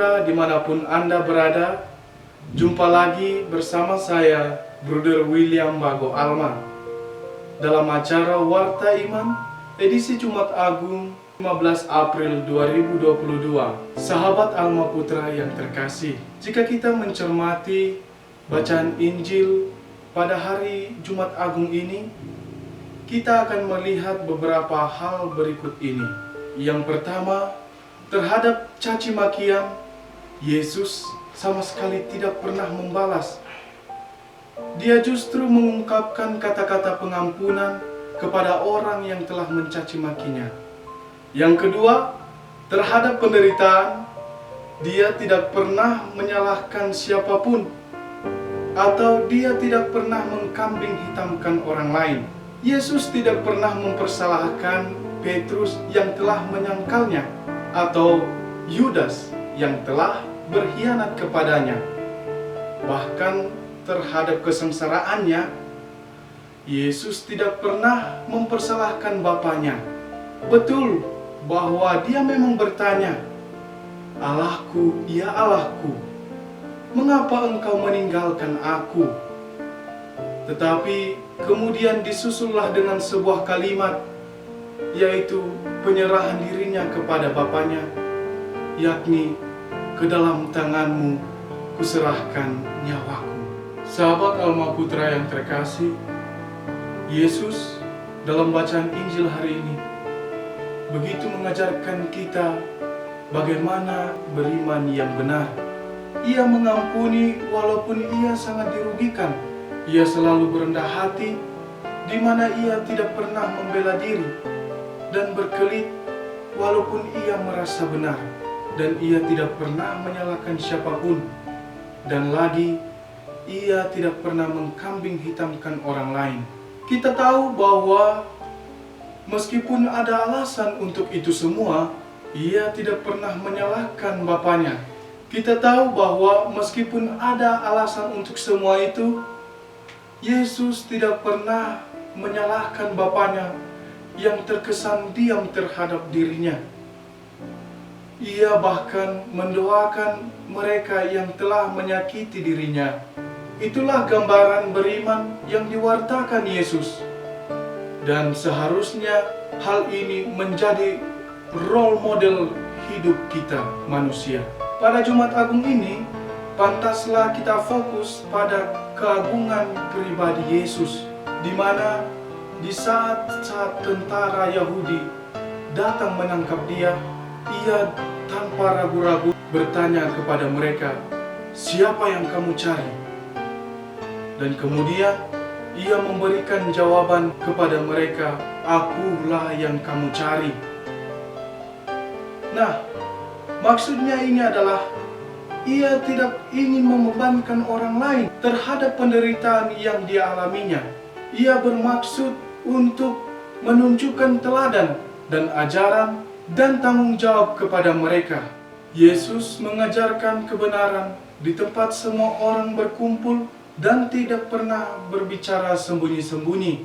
Putra dimanapun Anda berada, jumpa lagi bersama saya, Bruder William Bago Alma, dalam acara Warta Iman, edisi Jumat Agung 15 April 2022. Sahabat Alma Putra yang terkasih, jika kita mencermati bacaan Injil pada hari Jumat Agung ini, kita akan melihat beberapa hal berikut ini. Yang pertama, terhadap caci makian, Yesus sama sekali tidak pernah membalas. Dia justru mengungkapkan kata-kata pengampunan kepada orang yang telah mencaci makinya. Yang kedua, terhadap penderitaan, dia tidak pernah menyalahkan siapapun, atau dia tidak pernah mengkambing hitamkan orang lain. Yesus tidak pernah mempersalahkan Petrus yang telah menyangkalnya, atau Yudas yang telah berkhianat kepadanya. Bahkan terhadap kesengsaraannya, Yesus tidak pernah mempersalahkan Bapaknya. Betul bahwa dia memang bertanya, "Allahku, ya Allahku, mengapa engkau meninggalkan aku?" Tetapi kemudian disusullah dengan sebuah kalimat, yaitu penyerahan dirinya kepada Bapaknya, yakni, "Ke dalam tanganmu kuserahkan nyawaku." Sahabat Alma Putra yang terkasih, Yesus dalam bacaan Injil hari ini begitu mengajarkan kita bagaimana beriman yang benar. Ia mengampuni walaupun ia sangat dirugikan. Ia selalu berendah hati, di mana ia tidak pernah membela diri dan berkelit walaupun ia merasa benar, dan ia tidak pernah menyalahkan siapapun, dan lagi ia tidak pernah mengkambing hitamkan orang lain. Kita tahu bahwa meskipun ada alasan untuk itu semua, ia tidak pernah menyalahkan Bapaknya. Kita tahu bahwa meskipun ada alasan untuk semua itu, Yesus tidak pernah menyalahkan Bapaknya yang terkesan diam terhadap dirinya. Ia bahkan mendoakan mereka yang telah menyakiti dirinya. Itulah gambaran beriman yang diwartakan Yesus. Dan seharusnya hal ini menjadi role model hidup kita manusia. Pada Jumat Agung ini, pantaslah kita fokus pada keagungan pribadi Yesus, di mana di saat tentara Yahudi datang menangkap dia, ia tanpa ragu-ragu bertanya kepada mereka, "Siapa yang kamu cari?" Dan kemudian ia memberikan jawaban kepada mereka, "Akulah yang kamu cari." Nah, maksudnya ini adalah ia tidak ingin membebankan orang lain terhadap penderitaan yang dialaminya. Ia bermaksud untuk menunjukkan teladan dan ajaran dan tanggung jawab kepada mereka. Yesus mengajarkan kebenaran di tempat semua orang berkumpul dan tidak pernah berbicara sembunyi-sembunyi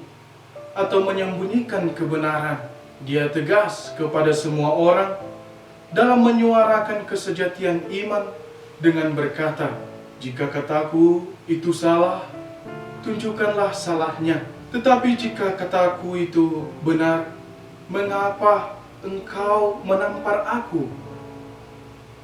atau menyembunyikan kebenaran. Dia tegas kepada semua orang dalam menyuarakan kesejatian iman dengan berkata, "Jika kataku itu salah, tunjukkanlah salahnya. Tetapi jika kataku itu benar, mengapa engkau menampar aku?"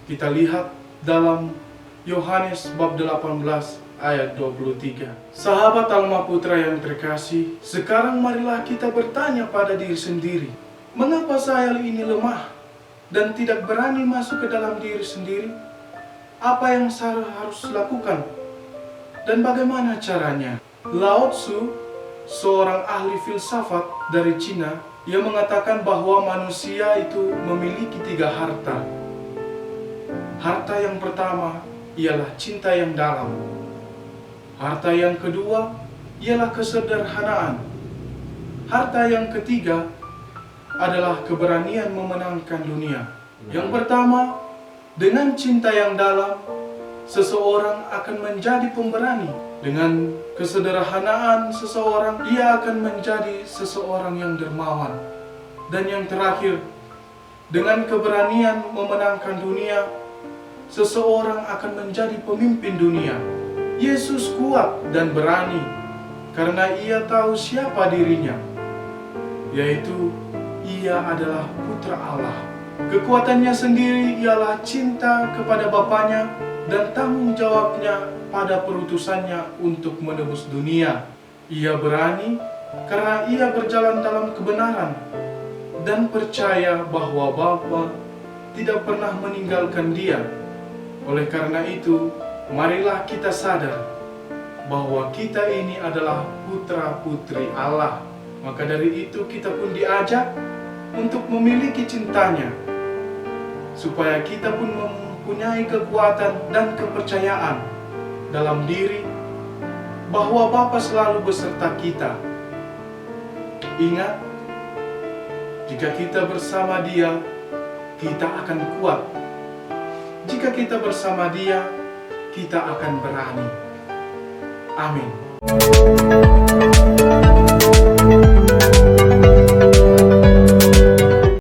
Kita lihat dalam Yohanes bab 18 ayat 23. Sahabat Alma Putra yang terkasih, sekarang marilah kita bertanya pada diri sendiri, mengapa saya ini lemah dan tidak berani masuk ke dalam diri sendiri? Apa yang saya harus lakukan? Dan bagaimana caranya? Lao Tzu, seorang ahli filsafat dari Cina, ia mengatakan bahwa manusia itu memiliki 3 harta. Harta yang pertama ialah cinta yang dalam. Harta yang kedua ialah kesederhanaan. Harta yang ketiga adalah keberanian memenangkan dunia. Yang pertama, dengan cinta yang dalam, seseorang akan menjadi pemberani. Dengan kesederhanaan seseorang, ia akan menjadi seseorang yang dermawan. Dan yang terakhir, dengan keberanian memenangkan dunia, seseorang akan menjadi pemimpin dunia. Yesus kuat dan berani karena ia tahu siapa dirinya, yaitu ia adalah putra Allah. Kekuatannya sendiri ialah cinta kepada Bapanya dan tanggung jawabnya pada perutusannya untuk menebus dunia. Ia berani karena ia berjalan dalam kebenaran dan percaya bahwa Bapa tidak pernah meninggalkan dia. Oleh karena itu, marilah kita sadar bahwa kita ini adalah putra-putri Allah. Maka dari itu kita pun diajak untuk memiliki cintanya, supaya kita pun mempunyai kekuatan dan kepercayaan dalam diri bahwa Bapa selalu beserta kita. Ingat, jika kita bersama Dia, kita akan kuat. Jika kita bersama Dia, kita akan berani. Amin.